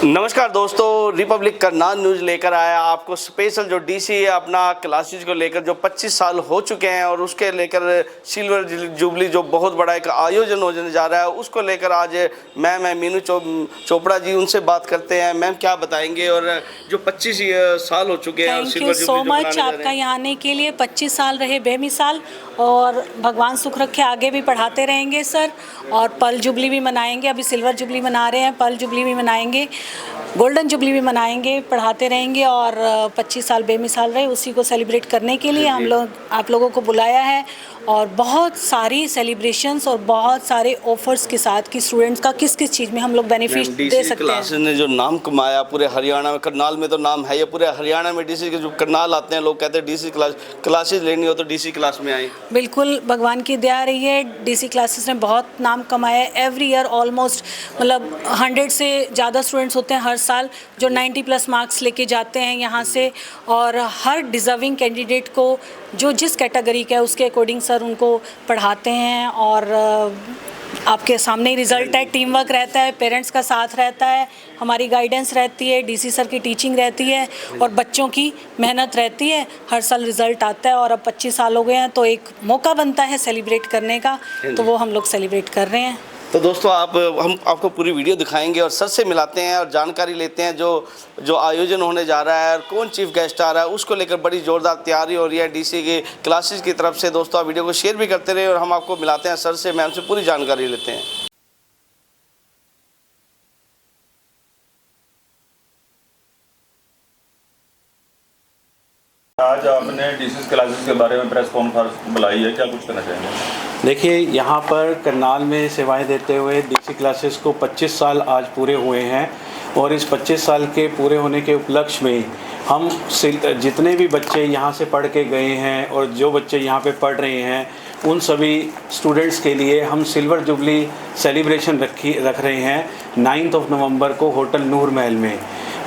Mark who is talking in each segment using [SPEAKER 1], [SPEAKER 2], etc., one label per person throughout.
[SPEAKER 1] नमस्कार दोस्तों, Republic Karnal news लेकर आया आपको स्पेशल जो डीसी है अपना क्लासेज को लेकर जो 25 साल हो चुके हैं और उसके लेकर सिल्वर जुबली जो बहुत बड़ा एक आयोजन होने जा रहा है उसको लेकर आज मैम है मीनू चोपड़ा जी, उनसे बात करते हैं। मैम क्या बताएंगे और जो 25 साल हो चुके हैं
[SPEAKER 2] थैंक यू सो मच आपका यहाँ आने के लिए। 25 साल रहे बेमिसाल और भगवान सुख रखे, आगे भी पढ़ाते रहेंगे सर। और पर्ल जुबली भी मनाएंगे, अभी सिल्वर जुबली मना रहे हैं, पर्ल जुबली भी मनाएंगे, गोल्डन जुबली भी मनाएंगे, पढ़ाते रहेंगे। और 25 साल बेमिसाल रहे उसी को सेलिब्रेट करने के लिए हम लोग आप लोगों को बुलाया है। और बहुत सारी सेलिब्रेशंस और बहुत सारे ऑफर्स के साथ कि स्टूडेंट्स का किस किस चीज़ में हम लोग बेनिफिट दे सकते हैं।
[SPEAKER 1] क्लासेस ने जो नाम कमाया पूरे हरियाणा में, करनाल में तो नाम है ये, पूरे हरियाणा में डीसी के जो करनाल आते हैं लोग कहते हैं डीसी क्लासेस लेनी हो तो डीसी क्लास में आए।
[SPEAKER 2] बिल्कुल भगवान की दया रही है, डीसी क्लासेस ने बहुत नाम कमाया है। एवरी ईयर ऑलमोस्ट मतलब 100 से ज़्यादा स्टूडेंट्स होते हैं हर साल जो 90+ मार्क्स लेके जाते हैं यहाँ से। और हर डिज़र्विंग कैंडिडेट को जो जिस कैटेगरी का है उसके अकॉर्डिंग सर उनको पढ़ाते हैं। और आपके सामने ही रिज़ल्ट है, टीम वर्क रहता है, पेरेंट्स का साथ रहता है, हमारी गाइडेंस रहती है, डीसी सर की टीचिंग रहती है और बच्चों की मेहनत रहती है। हर साल रिज़ल्ट आता है और अब 25 साल हो गए हैं तो एक मौका बनता है सेलिब्रेट करने का, तो वो हम लोग सेलिब्रेट कर रहे हैं।
[SPEAKER 1] तो दोस्तों हम आपको पूरी वीडियो दिखाएंगे और सर से मिलाते हैं और जानकारी लेते हैं जो आयोजन होने जा रहा है और कौन चीफ गेस्ट आ रहा है उसको लेकर बड़ी ज़ोरदार तैयारी हो रही है डीसी के क्लासेस की तरफ से। दोस्तों आप वीडियो को शेयर भी करते रहे और हम आपको मिलाते हैं सर से, मैम से पूरी जानकारी लेते हैं।
[SPEAKER 3] आज आपने डीसी क्लासेस के बारे में प्रेस कॉन्फ्रेंस बुलाई है, क्या कुछ कहना चाहेंगे?
[SPEAKER 4] देखिए, यहाँ पर करनाल में सेवाएं देते हुए डीसी क्लासेस को 25 साल आज पूरे हुए हैं और इस 25 साल के पूरे होने के उपलक्ष्य में हम जितने भी बच्चे यहाँ से पढ़ के गए हैं और जो बच्चे यहाँ पे पढ़ रहे हैं उन सभी स्टूडेंट्स के लिए हम सिल्वर जुबली सेलिब्रेशन रख रहे हैं 9 नवंबर को होटल नूर महल में।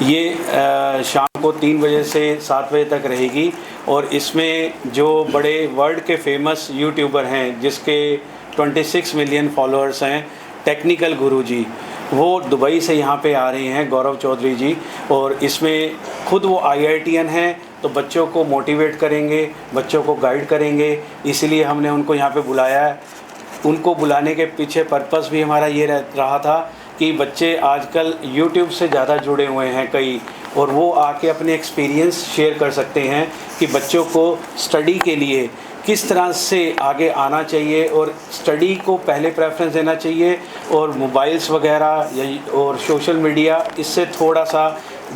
[SPEAKER 4] ये शाम को 3 बजे से 7 बजे तक रहेगी और इसमें जो बड़े वर्ल्ड के फेमस यूट्यूबर हैं जिसके 26 मिलियन फॉलोअर्स हैं, टेक्निकल गुरुजी, वो दुबई से यहाँ पे आ रहे हैं, गौरव चौधरी जी। और इसमें खुद वो IITian हैं तो बच्चों को मोटिवेट करेंगे, बच्चों को गाइड करेंगे, इसलिए हमने उनको यहाँ पे बुलाया है। उनको बुलाने के पीछे पर्पस भी हमारा ये रहा था कि बच्चे आजकल YouTube से ज़्यादा जुड़े हुए हैं कई, और वो आके अपने एक्सपीरियंस शेयर कर सकते हैं कि बच्चों को स्टडी के लिए किस तरह से आगे आना चाहिए और स्टडी को पहले प्रेफरेंस देना चाहिए और मोबाइल्स वगैरह और सोशल मीडिया इससे थोड़ा सा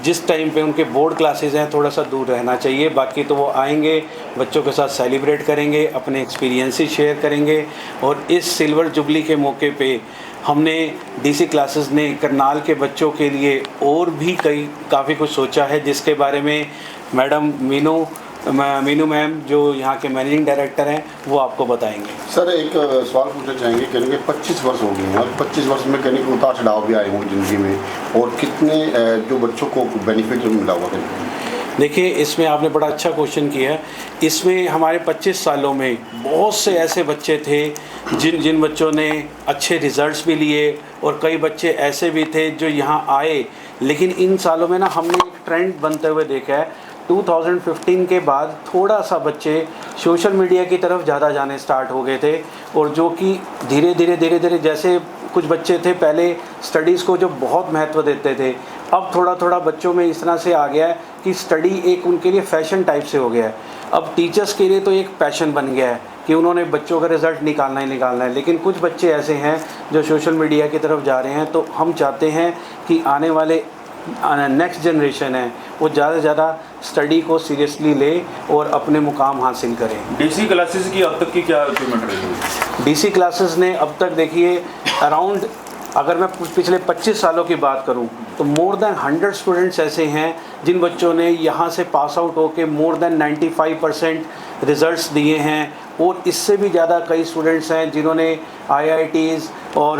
[SPEAKER 4] जिस टाइम पे उनके बोर्ड क्लासेस हैं थोड़ा सा दूर रहना चाहिए। बाकी तो वो आएंगे, बच्चों के साथ सेलिब्रेट करेंगे, अपने एक्सपीरियंसेस शेयर करेंगे। और इस सिल्वर जुबली के मौके पे हमने डीसी क्लासेस ने करनाल के बच्चों के लिए और भी काफ़ी कुछ सोचा है, जिसके बारे में मैडम मीनू मैम जो यहाँ के मैनेजिंग डायरेक्टर हैं वो आपको बताएंगे।
[SPEAKER 5] सर एक सवाल पूछना चाहेंगे, कहने के 25 वर्ष हो गए हैं और 25 वर्ष में कहने के उतार चढ़ाव भी आए होंगे ज़िंदगी में, और कितने जो बच्चों को बेनिफिट मिला हुआ है?
[SPEAKER 4] देखिए, इसमें आपने बड़ा अच्छा क्वेश्चन किया है। इसमें हमारे 25 सालों में बहुत से ऐसे बच्चे थे जिन बच्चों ने अच्छे रिज़ल्ट्स भी लिए और कई बच्चे ऐसे भी थे जो यहाँ आए, लेकिन इन सालों में ना हमने एक ट्रेंड बनते हुए देखा है। 2015 के बाद थोड़ा सा बच्चे सोशल मीडिया की तरफ ज़्यादा जाने स्टार्ट हो गए थे, और जो कि धीरे धीरे जैसे कुछ बच्चे थे पहले स्टडीज़ को जो बहुत महत्व देते थे, अब थोड़ा बच्चों में इस तरह से आ गया है कि स्टडी एक उनके लिए फैशन टाइप से हो गया है। अब टीचर्स के लिए तो एक पैशन बन गया है कि उन्होंने बच्चों का रिज़ल्ट निकालना है, लेकिन कुछ बच्चे ऐसे हैं जो सोशल मीडिया की तरफ जा रहे हैं। तो हम चाहते हैं कि आने वाले नेक्स्ट जनरेशन है वो ज़्यादा से ज़्यादा स्टडी को सीरियसली ले और अपने मुकाम हासिल करें।
[SPEAKER 3] डीसी क्लासेस की अब तक की क्या अचीवमेंट रही है?
[SPEAKER 4] डीसी क्लासेस ने अब तक देखिए अराउंड, अगर मैं पिछले 25 सालों की बात करूं तो मोर देन 100 स्टूडेंट्स ऐसे हैं जिन बच्चों ने यहां से पास आउट होकर मोर देन 95% रिज़ल्ट्स दिए हैं, और इससे भी ज़्यादा कई स्टूडेंट्स हैं जिन्होंने IITs और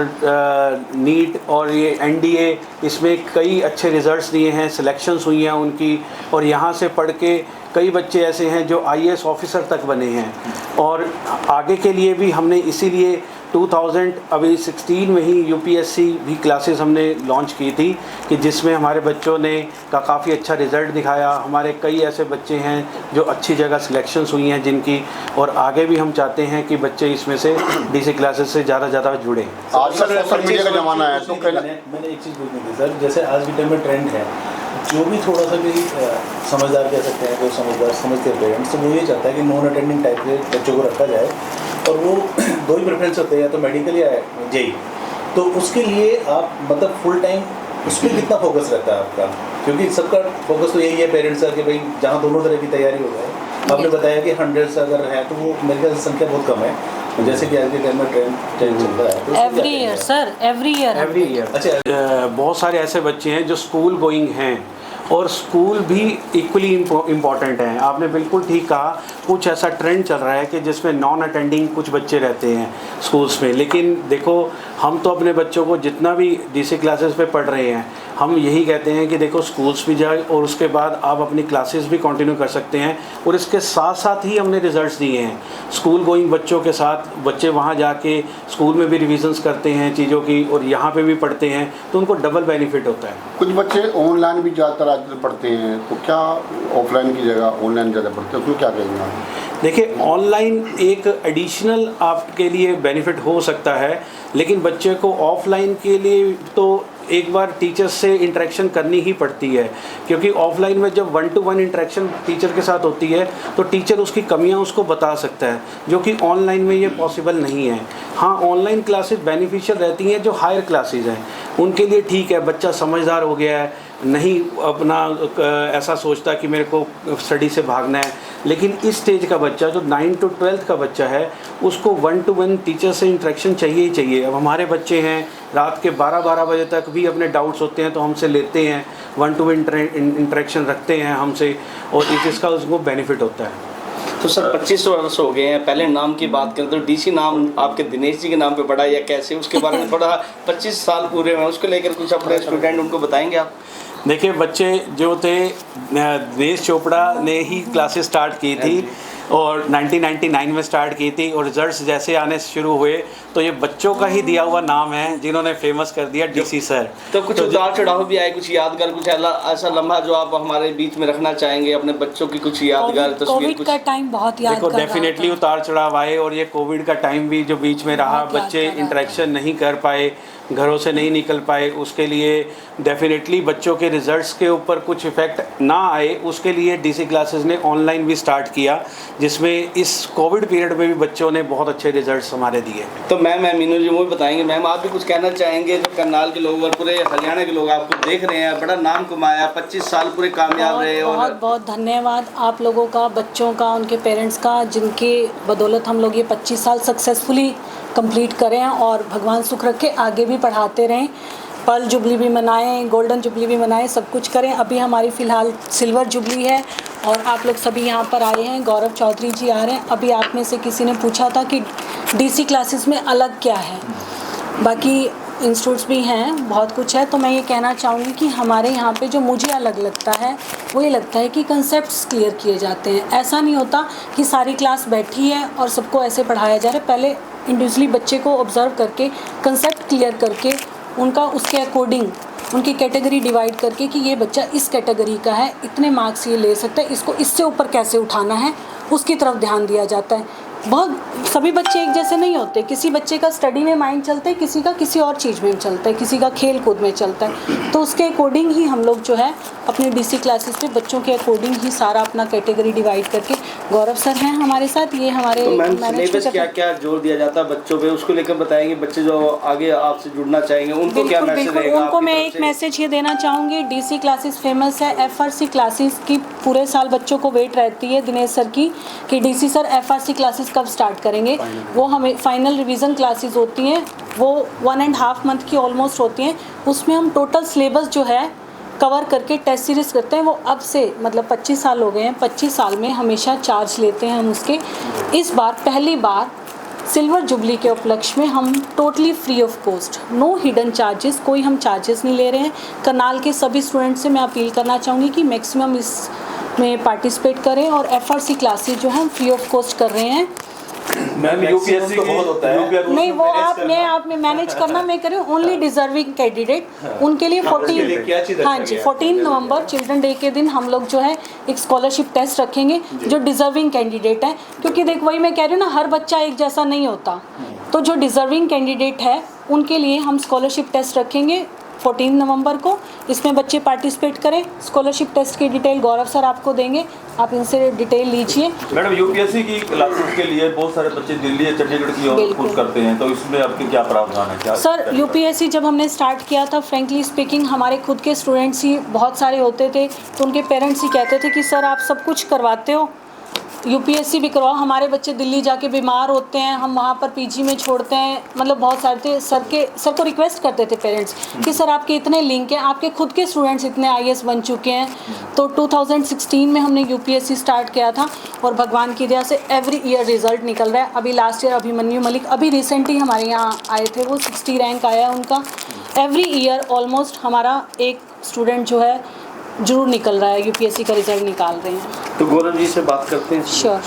[SPEAKER 4] नीट और ये NDA इसमें कई अच्छे रिज़ल्ट्स दिए हैं, सिलेक्शंस हुई हैं उनकी, और यहाँ से पढ़ के कई बच्चे ऐसे हैं जो IAS ऑफिसर तक बने हैं। और आगे के लिए भी हमने इसीलिए अभी 16 में ही यूपीएससी भी क्लासेस हमने लॉन्च की थी कि जिसमें हमारे बच्चों ने काफ़ी अच्छा रिज़ल्ट दिखाया। हमारे कई ऐसे बच्चे हैं जो अच्छी जगह सिलेक्शंस हुई हैं जिनकी, और आगे भी हम चाहते हैं कि बच्चे इसमें से डीसी क्लासेस से ज़्यादा जुड़े।
[SPEAKER 5] आज का सोशल मीडिया का ज़माना है तो
[SPEAKER 6] मैंने एक चीज़ पूछनी थी सर, जैसे आज के टाइम में ट्रेंड है, जो भी थोड़ा सा भी समझदार कह सकते हैं, कोई समझते हैं पेरेंट्स, तो वो ये चाहता है कि नॉन अटेंडिंग टाइप के बच्चों को रखा जाए, और वो दो ही प्रेफरेंस होते हैं, या तो मेडिकल या जेई। तो उसके लिए आप मतलब फुल टाइम उस पर कितना फोकस रहता है आपका? क्योंकि सबका फोकस तो यही है पेरेंट्स का कि भाई जहाँ दोनों तरह की तैयारी हो जाए। आपने बताया कि 100 अगर है तो वो मेरे ख्याल से संख्या बहुत कम है, जैसे कि आज के टाइम में ट्रेंड चल रहा है। तो
[SPEAKER 2] every year sir, every year.
[SPEAKER 4] अच्छा, बहुत सारे ऐसे बच्चे हैं जो स्कूल गोइंग हैं और स्कूल भी इक्वली इम्पॉर्टेंट हैं। आपने बिल्कुल ठीक कहा, कुछ ऐसा ट्रेंड चल रहा है कि जिसमें नॉन अटेंडिंग कुछ बच्चे रहते हैं स्कूल्स में, लेकिन देखो हम तो अपने बच्चों को जितना भी डीसी क्लासेस पे पढ़ रहे हैं, हम यही कहते हैं कि देखो स्कूल्स भी जाए और उसके बाद आप अपनी क्लासेस भी कंटिन्यू कर सकते हैं। और इसके साथ साथ ही हमने रिजल्ट्स दिए हैं स्कूल गोइंग बच्चों के साथ। बच्चे वहाँ जाके स्कूल में भी रिविजन्स करते हैं चीज़ों की और यहाँ पे भी पढ़ते हैं, तो उनको डबल बेनिफिट होता है।
[SPEAKER 5] कुछ बच्चे ऑनलाइन भी ज़्यादातर आजकल पढ़ते हैं, तो क्या ऑफलाइन की जगह ऑनलाइन ज़्यादा पढ़ते हैं, क्यों, क्या कहेंगे आप?
[SPEAKER 4] देखिए, ऑनलाइन एक एडिशनल आपके लिए बेनिफिट हो सकता है, लेकिन बच्चे को ऑफलाइन के लिए तो एक बार टीचर से इंटरेक्शन करनी ही पड़ती है, क्योंकि ऑफलाइन में जब 1-to-1 इंटरेक्शन टीचर के साथ होती है तो टीचर उसकी कमियां उसको बता सकता है, जो कि ऑनलाइन में ये पॉसिबल नहीं है। हाँ, ऑनलाइन क्लासेस बेनिफिशियल रहती हैं जो हायर क्लासेस हैं, उनके लिए ठीक है, बच्चा समझदार हो गया है, नहीं अपना ऐसा सोचता कि मेरे को स्टडी से भागना है। लेकिन इस स्टेज का बच्चा जो 9 to 12 का बच्चा है, उसको 1-to-1 टीचर से इंटरेक्शन चाहिए ही चाहिए। अब हमारे बच्चे हैं रात के 12-12 बजे तक भी अपने डाउट्स होते हैं तो हमसे लेते हैं, 1-to-1 इंटरेक्शन रखते हैं हमसे, और इसका उसको बेनिफिट होता है।
[SPEAKER 1] तो सर 25 वर्ष हो गए हैं, पहले नाम की बात करें तो डीसी नाम आपके दिनेश जी के नाम पे पड़ा या कैसे, उसके बारे में थोड़ा 25 साल पूरे हुए उसको लेकर कुछ अपने स्टूडेंट उनको बताएंगे आप?
[SPEAKER 4] देखिए, बच्चे जो थे दिनेश चोपड़ा ने ही क्लासेस स्टार्ट की थी और 1999 में स्टार्ट की थी, और रिजल्ट्स जैसे आने शुरू हुए तो ये बच्चों का ही दिया हुआ नाम है जिन्होंने फेमस कर दिया डीसी सर।
[SPEAKER 1] तो कुछ उतार चढ़ाव भी आए, कुछ यादगार, कुछ ऐसा लम्हा जो आप हमारे बीच में रखना चाहेंगे अपने बच्चों की, कुछ यादगार तस्वीर?
[SPEAKER 2] कोविड का टाइम बहुत यादगार।
[SPEAKER 4] देखो, डेफिनेटली उतार चढ़ाव आए, और ये कोविड का टाइम भी जो बीच में रहा, बच्चे इंटरेक्शन नहीं कर पाए, घरों से नहीं निकल पाए, उसके लिए डेफिनेटली बच्चों के रिजल्ट्स के ऊपर कुछ इफ़ेक्ट ना आए, उसके लिए डीसी क्लासेस ने ऑनलाइन भी स्टार्ट किया, जिसमें इस कोविड पीरियड में भी बच्चों ने बहुत अच्छे रिजल्ट्स हमारे दिए।
[SPEAKER 1] तो मैम मीनू जी वो भी बताएंगे, मैम आप भी कुछ कहना चाहेंगे? जो करनाल के लोग और पूरे हरियाणा के लोग आपको देख रहे हैं, बड़ा नाम कमाया, 25 साल पूरे कामयाब रहे। और
[SPEAKER 2] बहुत बहुत धन्यवाद आप लोगों का, बच्चों का, उनके पेरेंट्स का, जिनके बदौलत हम लोग ये 25 साल सक्सेसफुली कंप्लीट करें और भगवान सुख रखे, आगे भी पढ़ाते रहें, पर्ल जुबली भी मनाएं, गोल्डन जुबली भी मनाएं, सब कुछ करें। अभी हमारी फ़िलहाल सिल्वर जुबली है और आप लोग सभी यहाँ पर आए हैं, गौरव चौधरी जी आ रहे हैं। अभी आप में से किसी ने पूछा था कि डीसी क्लासेस में अलग क्या है, बाकी इंस्टीट्यूट्स भी हैं, बहुत कुछ है। तो मैं ये कहना चाहूँगी कि हमारे यहाँ पे जो मुझे अलग लगता है वो ये लगता है कि कंसेप्ट्स क्लियर किए जाते हैं। ऐसा नहीं होता कि सारी क्लास बैठी है और सबको ऐसे पढ़ाया जा रहा है, पहले इंडिविजुअली बच्चे को ऑब्जर्व करके कंसेप्ट क्लियर करके उनका उसके अकॉर्डिंग उनकी कैटेगरी डिवाइड करके कि ये बच्चा इस कैटेगरी का है, इतने मार्क्स ये ले सकता है, इसको इससे ऊपर कैसे उठाना है, उसकी तरफ ध्यान दिया जाता है। बहुत सभी बच्चे एक जैसे नहीं होते, किसी बच्चे का स्टडी में माइंड चलता है, किसी का किसी और चीज़ में चलता है, किसी का खेल कूद में चलता है। तो उसके अकॉर्डिंग ही हम लोग जो है अपने डीसी क्लासेस पे बच्चों के अकॉर्डिंग ही सारा अपना कैटेगरी डिवाइड करके, गौरव सर हैं हमारे साथ, ये हमारे
[SPEAKER 1] तो मैम सिलेबस क्या क्या जोर दिया जाता है बच्चों पे, उसको लेकर बताएंगे। बच्चे जो आगे आपसे जुड़ना चाहेंगे उनको क्या मैसेज रहेगा?
[SPEAKER 2] उनको मैं एक मैसेज ये देना चाहूँगी, डीसी क्लासेस फेमस है, एफआरसी क्लासेस की पूरे साल बच्चों को वेट रहती है दिनेश सर की कि डीसी सर एफआरसी क्लासेस कब स्टार्ट करेंगे। वो हमें फाइनल रिवीजन क्लासेस होती हैं, वो 1.5 मंथ की ऑलमोस्ट होती हैं। उसमें हम टोटल सिलेबस जो है कवर करके टेस्ट सीरीज़ करते हैं। वो अब से मतलब 25 साल हो गए हैं, 25 साल में हमेशा चार्ज लेते हैं हम उसके। इस बार पहली बार सिल्वर जुबली के उपलक्ष्य में हम totally free of cost, no hidden charges, कोई हम चार्जेस नहीं ले रहे हैं। करनाल के सभी स्टूडेंट्स से मैं अपील करना चाहूँगी कि मैक्सिमम इसमें पार्टिसिपेट करें और एफआरसी क्लासेस जो है हम फ्री ऑफ कॉस्ट कर रहे हैं।
[SPEAKER 4] मैम यूपीएससी
[SPEAKER 6] तो बहुत होता है।
[SPEAKER 2] नहीं, वो आपने मैनेज करना, मैं कह रही हूँ ओनली डिजर्विंग कैंडिडेट उनके लिए
[SPEAKER 6] क्या चीज़
[SPEAKER 2] 14, हाँ जी, 14 नवंबर चिल्ड्रन डे के दिन हम लोग जो है एक स्कॉलरशिप टेस्ट रखेंगे जो डिजर्विंग कैंडिडेट है, क्योंकि देख वही मैं कह रही हूँ ना, हर बच्चा एक जैसा नहीं होता, तो जो डिजर्विंग कैंडिडेट है उनके लिए हम स्कॉलरशिप टेस्ट रखेंगे 14 नवंबर को। इसमें बच्चे पार्टिसिपेट करें। स्कॉलरशिप टेस्ट की डिटेल गौरव सर आपको देंगे, आप इनसे डिटेल लीजिए।
[SPEAKER 3] मैडम यूपीएससी की क्लासेस के लिए बहुत सारे बच्चे दिल्ली या चंडीगढ़ की ओर कूच करते हैं, तो इसमें आपके क्या प्रावधान है? क्या
[SPEAKER 2] सर यूपीएससी जब हमने स्टार्ट किया था, फ्रेंकली स्पीकिंग हमारे खुद के स्टूडेंट्स ही बहुत सारे होते थे, तो उनके पेरेंट्स ही कहते थे कि सर आप सब कुछ करवाते हो, यूपीएससी भी करवाओ। हमारे बच्चे दिल्ली जाके बीमार होते हैं, हम वहाँ पर पीजी में छोड़ते हैं, मतलब बहुत सारे थे। सर को रिक्वेस्ट करते थे पेरेंट्स कि सर आपके इतने लिंक हैं, आपके खुद के स्टूडेंट्स इतने आईएएस बन चुके हैं। तो 2016 में हमने यूपीएससी स्टार्ट किया था और भगवान की दया से एवरी ईयर रिजल्ट निकल रहा है। अभी लास्ट ईयर अभिमन्यु मलिक अभी रिसेंटली हमारे यहाँ आए थे, वो 60 रैंक आया है उनका। एवरी ईयर ऑलमोस्ट हमारा एक स्टूडेंट जो है जरूर निकल रहा है, यूपीएससी का रिजल्ट निकाल रहे हैं।
[SPEAKER 1] तो गौरव जी से बात करते हैं।
[SPEAKER 2] श्योर।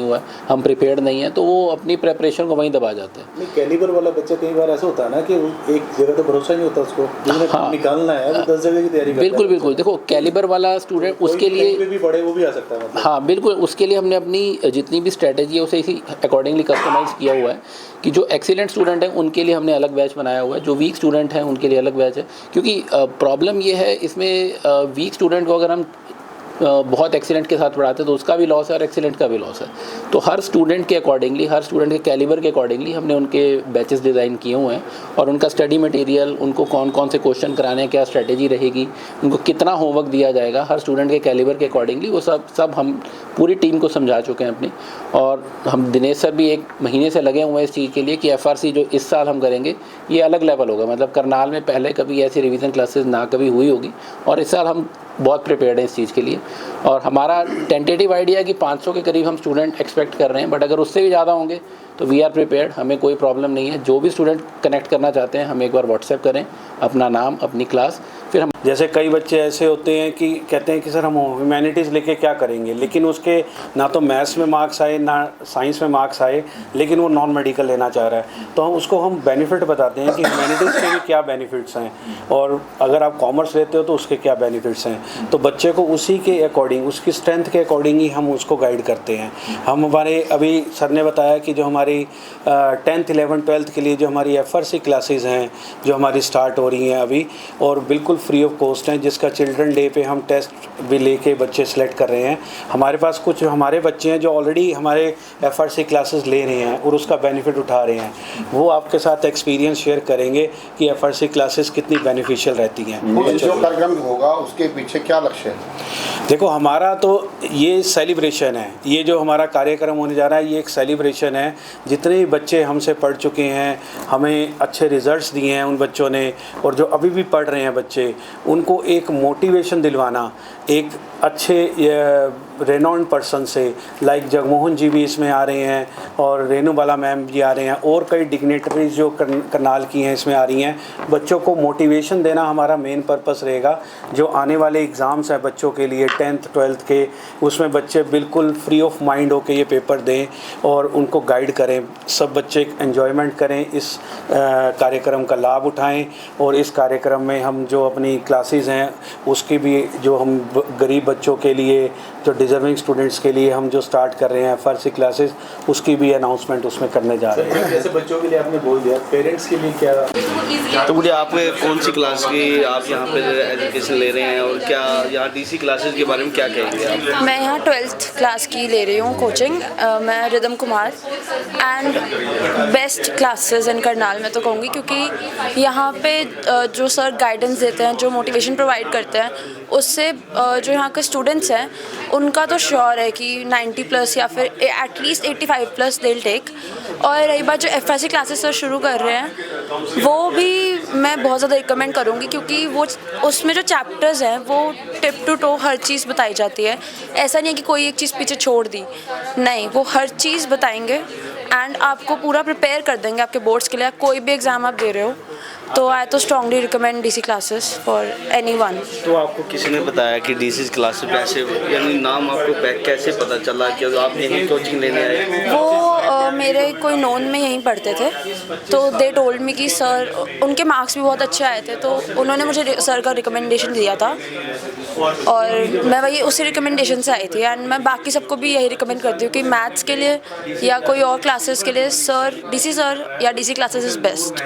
[SPEAKER 7] हुआ है, हम प्रिपेयर्ड नहीं है, तो वो अपनी प्रेपरेशन को वहीं दबा जाते हैं।
[SPEAKER 6] नहीं, कैलिबर वाला बच्चा कई बार ऐसा होता है ना कि वो एक जगह तो भरोसा नहीं होता उसको, जिसने निकालना है वो 10 जगह की तैयारी करता है।
[SPEAKER 7] बिल्कुल बिल्कुल, देखो कैलिबर वाला स्टूडेंट उसके लिए
[SPEAKER 6] भी बड़े वो भी आ सकता है मतलब।
[SPEAKER 7] हाँ बिल्कुल, उसके लिए हमने अपनी जितनी भी स्ट्रेटेजी है उसे इसी अकॉर्डिंगली कस्टमाइज़ किया हुआ है कि जो एक्सीलेंट स्टूडेंट हैं उनके लिए हमने अलग बैच बनाया हुआ है, जो वीक स्टूडेंट हैं उनके लिए अलग बैच है। क्योंकि प्रॉब्लम ये है इसमें, वीक स्टूडेंट को अगर हम बहुत एक्सीलेंट के साथ पढ़ाते तो उसका भी लॉस है और एक्सीलेंट का भी लॉस है। तो हर स्टूडेंट के अकॉर्डिंगली, हर स्टूडेंट के कैलिबर के अकॉर्डिंगली हमने उनके बैचेस डिज़ाइन किए हुए हैं और उनका स्टडी मटेरियल, उनको कौन कौन से क्वेश्चन कराने हैं, क्या स्ट्रेटेजी रहेगी, उनको कितना होमवर्क दिया जाएगा, हर स्टूडेंट के कैलिबर के अकॉर्डिंगली वो सब हम पूरी टीम को समझा चुके हैं अपनी। और हम दिनेश सर भी 1 महीने से लगे हुए हैं इस चीज़ के लिए कि FRC जो इस साल हम करेंगे ये अलग लेवल होगा। मतलब करनाल में पहले कभी ऐसी रिवीजन क्लासेस ना कभी हुई होगी और इस साल हम बहुत प्रिपेयर्ड हैं इस चीज़ के लिए। और हमारा टेंटेटिव आइडिया है कि 500 के करीब हम स्टूडेंट एक्सपेक्ट कर रहे हैं, बट अगर उससे भी ज़्यादा होंगे तो वी आर प्रिपेयर्ड, हमें कोई प्रॉब्लम नहीं है। जो भी स्टूडेंट कनेक्ट करना चाहते हैं हमें एक बार व्हाट्सएप करें, अपना नाम, अपनी क्लास, फिर हम
[SPEAKER 4] जैसे कई बच्चे ऐसे होते हैं कि कहते हैं कि सर हम ह्यूमैनिटीज़ लेके क्या करेंगे, लेकिन उसके ना तो मैथ्स में मार्क्स आए ना साइंस में मार्क्स आए, लेकिन वो नॉन मेडिकल लेना चाह रहा है, तो हम उसको बेनिफिट बताते हैं कि ह्यूमैनिटीज़ के भी क्या बेनिफिट्स हैं और अगर आप कॉमर्स लेते हो तो उसके क्या बेनिफिट्स हैं। तो बच्चे को उसी के अकॉर्डिंग, उसकी स्ट्रेंथ के अकॉर्डिंग ही हम उसको गाइड करते हैं। हम हमारे अभी सर ने बताया कि जो हमारी 10th 11th 12th के लिए जो हमारी FRC क्लासेस हैं जो हमारी स्टार्ट हो रही हैं अभी, और बिल्कुल फ्री ऑफ कॉस्ट हैं, जिसका चिल्ड्रन डे पे हम टेस्ट भी लेके बच्चे सेलेक्ट कर रहे हैं। हमारे पास कुछ हमारे बच्चे हैं जो ऑलरेडी हमारे FRC क्लासेस ले रहे हैं और उसका बेनिफिट उठा रहे हैं, वो आपके साथ एक्सपीरियंस शेयर करेंगे कि FRC क्लासेस कितनी बेनिफिशियल रहती हैं।
[SPEAKER 5] जो कार्यक्रम होगा उसके पीछे क्या लक्ष्य है?
[SPEAKER 4] देखो हमारा तो ये सेलिब्रेशन है, ये जो हमारा कार्यक्रम होने जा रहा है ये एक सेलिब्रेशन है। जितने भी बच्चे हमसे पढ़ चुके हैं, हमें अच्छे रिजल्ट्स दिए हैं उन बच्चों ने, और जो अभी भी पढ़ रहे हैं बच्चे, उनको एक मोटिवेशन दिलवाना, एक अच्छे रेनॉन्ड पर्सन से, लाइक जगमोहन जी भी इसमें आ रहे हैं और रेणुबाला मैम जी आ रहे हैं और कई डिग्नेटरीज जो करनाल की हैं इसमें आ रही हैं। बच्चों को मोटिवेशन देना हमारा मेन पर्पस रहेगा। जो आने वाले एग्ज़ाम्स हैं बच्चों के लिए 10th 12th के, उसमें बच्चे बिल्कुल फ्री ऑफ माइंड होकर ये पेपर दें और उनको गाइड करें। सब बच्चे एंजॉयमेंट करें, इस कार्यक्रम का लाभ उठाएं और इस कार्यक्रम में हम जो अपनी क्लासेस हैं उसकी भी, जो हम गरीब बच्चों के लिए, जो डिजर्विंग स्टूडेंट्स के लिए हम जो स्टार्ट कर रहे हैं FRC क्लासेस, उसकी भी अनाउंसमेंट उसमें करने जा रहे हैं।
[SPEAKER 6] जैसे बच्चों के लिए आपने बोल दिया, पेरेंट्स के लिए क्या?
[SPEAKER 1] तो मुझे आप कौन सी क्लास की आप यहाँ पे एजुकेशन ले रहे हैं और क्या यहाँ DC क्लासेस के बारे में क्या कहेंगे आप?
[SPEAKER 8] मैं यहाँ 12th क्लास की ले रही हूँ कोचिंग। मैं rhythm Kumar and best classes in Karnal में तो कहूँगी, क्योंकि यहाँ पे जो सर गाइडेंस देते हैं, जो मोटिवेशन प्रोवाइड करते हैं, उससे जो यहाँ के स्टूडेंट्स हैं उनका तो श्योर है कि 90+ या फिर एटलीस्ट 85+ दे टेक। और रही बात जो FRC क्लासेस सर शुरू कर रहे हैं, वो भी मैं बहुत ज़्यादा रिकमेंड करूँगी, क्योंकि वो उसमें जो चैप्टर्स हैं वो टिप टू टो हर चीज़ बताई जाती है। ऐसा नहीं है कि कोई एक चीज़ पीछे छोड़ दी, नहीं, वो हर चीज़ बताएंगे एंड आपको पूरा प्रिपेयर कर देंगे आपके बोर्ड्स के लिए। कोई भी एग्ज़ाम आप दे रहे हो तो आई तो strongly recommend DC classes for anyone.
[SPEAKER 1] तो आपको किसी ने बताया कि DC क्लासेस ऐसे, यानी नाम आपको कैसे पता चला कि आप यहीं कोचिंग लेने आए?
[SPEAKER 8] वो मेरे कोई नोन में यहीं पढ़ते थे, तो दे टोल्ड मी कि सर, उनके मार्क्स भी बहुत अच्छे आए थे, तो उन्होंने मुझे सर का रिकमेंडेशन दिया था और मैं वही उसी रिकमेंडेशन से आई थी। एंड मैं बाकी सबको भी यही रिकमेंड करती हूँ कि मैथ्स के लिए या कोई और क्लासेस के लिए सर, डीसी सर या डीसी क्लासेस इज़ बेस्ट।